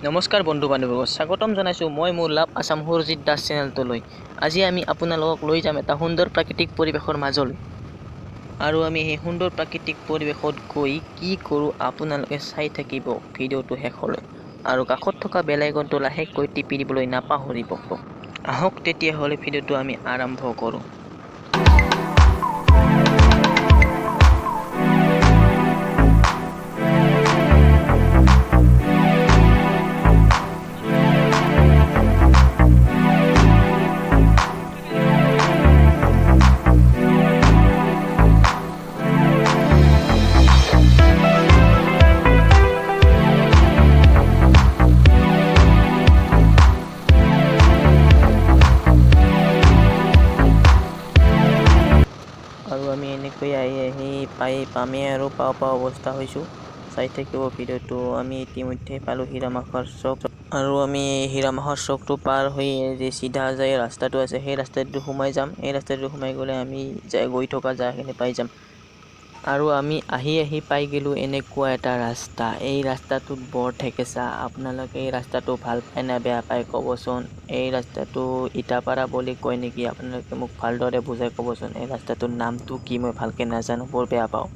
নমস্কাৰ বন্ধু বান্ধৱীসকল, স্বাগতম জনাইছোঁ মই মোৰ লাভ আছাম সুৰজিৎ দাস চেনেলটোলৈ। আজি আমি আপোনালোকক লৈ যাম এটা সুন্দৰ প্ৰাকৃতিক পৰিৱেশৰ মাজলৈ। আৰু আমি সেই সুন্দৰ প্ৰাকৃতিক পৰিৱেশত গৈ কি কৰোঁ আপোনালোকে চাই থাকিব ভিডিঅ'টো শেষলৈ। আৰু কাষত থকা বেল আইকনটো লাহেকৈ টিপি দিবলৈ নাপাহৰিব। আহক তেতিয়াহ'লে ভিডিঅ'টো আমি আৰম্ভ কৰোঁ। আৰু আমি এনেকৈ আহি পামেই আৰু পাওঁ অৱস্থা হৈছোঁ। চাই থাকিব ভিডিঅ'টো। আমি ইতিমধ্যে পালোঁ হীৰামাখৰ চক। আৰু আমি হীৰামাখৰ চকটো পাৰ হৈ যে চিধা যায় ৰাস্তাটো আছে, সেই ৰাস্তাটো সোমাই যাম। এই ৰাস্তাটো সোমাই গ'লে আমি গৈ থকা জাগাখিনি পাই যাম। আৰু আমি আহি পাই গ'লোঁ এনেকুৱা এটা ৰাস্তা। এই ৰাস্তাটোত বৰ ঠেকেচা। আপোনালোকে এই ৰাস্তাটো ভাল পায় নে বেয়া পায় ক'বচোন। এই ৰাস্তাটো ইটাপাৰা বুলি কয় নেকি, আপোনালোকে মোক ভালদৰে বুজাই ক'বচোন। এই ৰাস্তাটোৰ নামটো কি মই ভালকৈ নাজানো, বৰ বেয়া পাওঁ।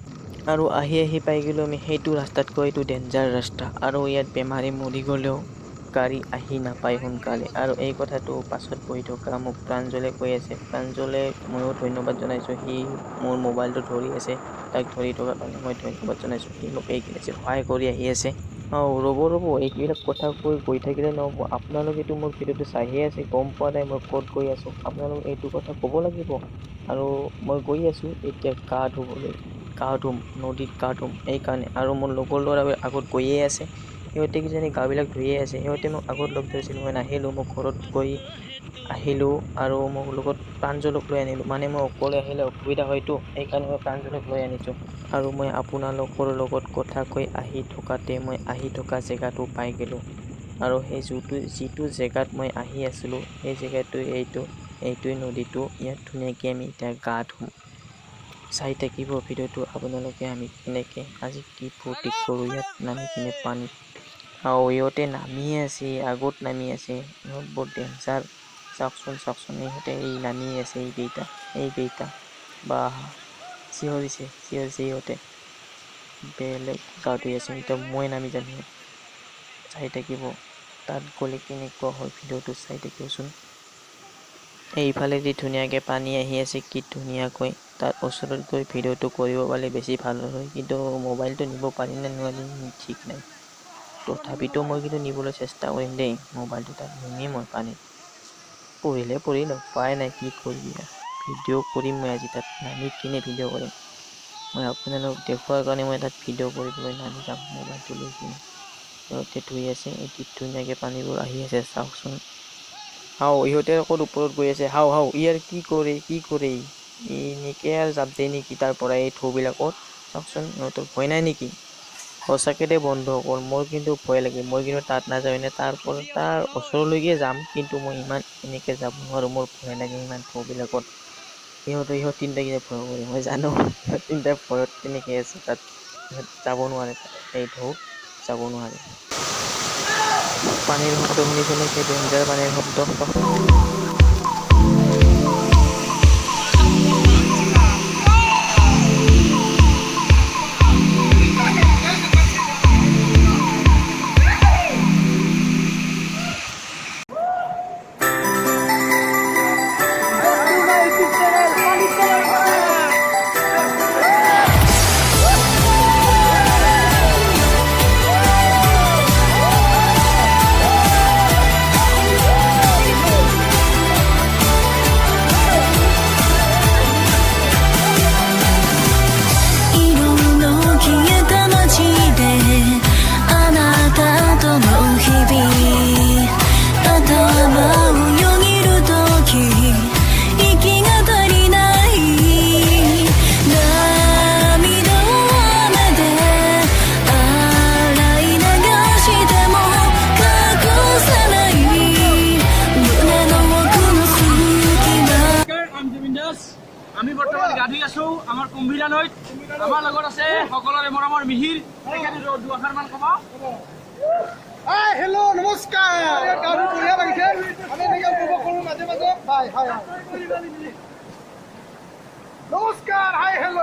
আৰু আহি পাই গ'লোঁ আমি সেইটো ৰাস্তাতকৈ। এইটো ডেঞ্জাৰ ৰাস্তা আৰু ইয়াত বেমাৰী মৰি গ'লেও গাড়ী আহি নাপায় সোনকালে। আৰু এই কথাটো পাছত বহি থকা মোক প্ৰাঞ্জলে কৈ আছে। প্ৰাঞ্জলে ময়ো ধন্যবাদ জনাইছোঁ। সি মোৰ মোবাইলটো ধৰি আছে, তাক ধৰি থকাৰ কাৰণে মই ধন্যবাদ জনাইছোঁ। সি মোক এইখিনি সহায় কৰি আহি আছে। ৰ'ব এইবিলাক কথা গৈ থাকিলে নহ'ব। আপোনালোকেতো মোৰ ভিডিঅ'টো চাইহে আছে, গম পোৱা নাই মই ক'ত গৈ আছোঁ। আপোনালোকে এইটো কথা ক'ব লাগিব। আৰু মই গৈ আছোঁ এতিয়া গা ধুম নদীত গা ধুম এইকাৰণে। আৰু মোৰ লগৰ ল'ৰাবিলাক আগত গৈয়ে আছে। সিহঁতে কিজানি গাবিলাক ধুয়ে আছে। সিহঁতে মোক আগত লগ ধৰিছিল, মই নাহিলোঁ। মই ঘৰত গৈ আহিলোঁ আৰু মোক লগত প্ৰাঞ্জলক লৈ আনিলোঁ। মানে মই অকলে আহিলে অসুবিধা হয়তো, সেইকাৰণে মই প্ৰাঞ্জলক লৈ আনিছোঁ। আৰু মই আপোনালোকৰ লগত কথা কৈ আহি থকাতে মই আহি থকা জেগাটো পাই গ'লোঁ। আৰু সেই যিটো জেগাত মই আহি আছিলোঁ, সেই জেগাটো এইটোৱে নদীটো। ইয়াত ধুনীয়াকৈ আমি এতিয়া গা ধুম। চাই থাকিব ভিডিঅ'টো আপোনালোকে। আমি কেনেকৈ আজি কি ফূৰ্তি কৰোঁ ইয়াত নামি কিনে পানীত। ইহঁতে নামিয়ে আছে, আগত নামি আছে। ইহঁত বৰ ডেঞ্জাৰ। চাওকচোন ইহঁতে নামি আছে। এইকেইটা বা চিঞৰিছে ইহঁতে। বেলেগ গা ধুই আছে। এতিয়া মই নামি যাম ইয়াত। চাই থাকিব তাত গ'লে কেনেকুৱা হয়, ভিডিঅ'টো চাই থাকিবচোন। এইফালেদি ধুনীয়াকৈ পানী আহি আছে, কি ধুনীয়াকৈ। তাত ওচৰত গৈ ভিডিঅ'টো কৰিব পাৰিলে বেছি ভাল হয়, কিন্তু মোবাইলটো নিব পাৰিম নে নোৱাৰিম ঠিক নাই। তথাপিতো মই কিন্তু নিবলৈ চেষ্টা কৰিম দেই। মোবাইলটো তাত নিমেই মই পানীত। পৰিল উপায় নাই, কি কৰিবি। ভিডিঅ' কৰিম মই আজি তাত নামি কিনে ভিডিঅ' কৰিম। মই আপোনালোকক দেখুৱাৰ কাৰণে মই তাত ভিডিঅ' কৰিবলৈ নামি যাম মোবাইলটো লৈ কিনে। সিহঁতে ধুই আছে, কি ধুনীয়াকৈ পানীবোৰ আহি আছে চাওকচোন। ইহঁতে অকল ওপৰত গৈ আছে। ইয়াৰ কি কৰে এনেকৈ আৰু জাপ দিয়ে নেকি তাৰ পৰা এই ঢৌবিলাকত। চাওকচোন ইহঁতৰ ভয় নাই নেকি। সঁচাকৈ দে বন্ধুসকল, মোৰ কিন্তু ভয় লাগে। মই কিন্তু তাত নাযাওঁ, এনে তাৰ ওচৰলৈকে যাম, কিন্তু মই ইমান এনেকৈ যাব নোৱাৰোঁ। মোৰ ভয় লাগে ইমান ঢৌবিলাকত। ইহঁত তিনিটা কিনে ভয় কৰে, মই জানো। ইহঁত তিনিটা ভয়ত কেনেকৈ আছে তাত। ইহঁত যাব নোৱাৰে তাত, এই ঢৌত যাব নোৱাৰে। পানীৰ শব্দ শুনিছেনে, কি ডেঞ্জাৰ পানীৰ শব্দ। আমি বৰ্তমান গা ধুই আছো আমাৰ কুম্ভীৰা নৈত। আমাৰ লগত আছে সকলোৰে মৰমৰ মিহিৰ। দুআষাৰমান ক'ব। হেল্ল' হাই নমস্কাৰ হাই হেল্ল'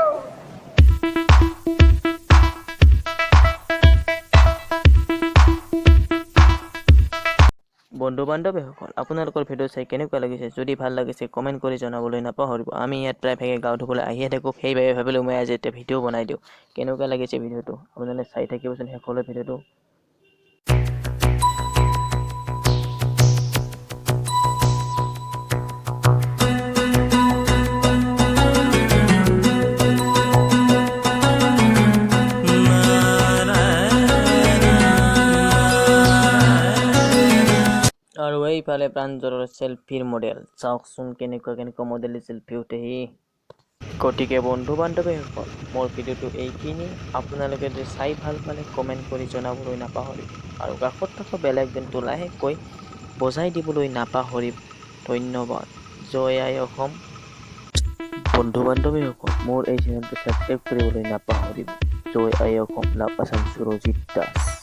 বন্ধু বান্ধৱীসকল আপোনালোকৰ ভিডিঅ' চাই কেনেকুৱা লাগিছে যদি ভাল লাগিছে কমেণ্ট কৰি জনাবলৈ নাপাহৰিব আমি ইয়াত প্ৰায়ভাগে গাঁও ধুবলৈ আহিয়ে থাকোঁ সেইবাবে ভাবিলোঁ মই আজি এটা ভিডিঅ' বনাই দিওঁ কেনেকুৱা লাগিছে ভিডিঅ'টো আপোনালোকে চাই থাকিবচোন শেষলৈ ভিডিঅ'টো আৰু এইফালে প্ৰাঞ্জলৰ চেল্ফিৰ মডেল চাওকচোন কেনেকুৱা মডেল চেল্ফি উঠে সি গতিকে বন্ধু বান্ধৱীসকল মোৰ ভিডিঅ'টো এইখিনি আপোনালোকে যদি চাই ভাল পালে কমেণ্ট কৰি জনাবলৈ নাপাহৰিব আৰু কাষত থকা বেল আইকনটো লাহেকৈ বজাই দিবলৈ নাপাহৰিব ধন্যবাদ জয় আই অসম বন্ধু বান্ধৱীসকল মোৰ এই চেনেলটো ছাবস্ক্ৰাইব কৰিবলৈ নাপাহৰিব জয় আই অসম লাভ আছাম সুৰজিত দাস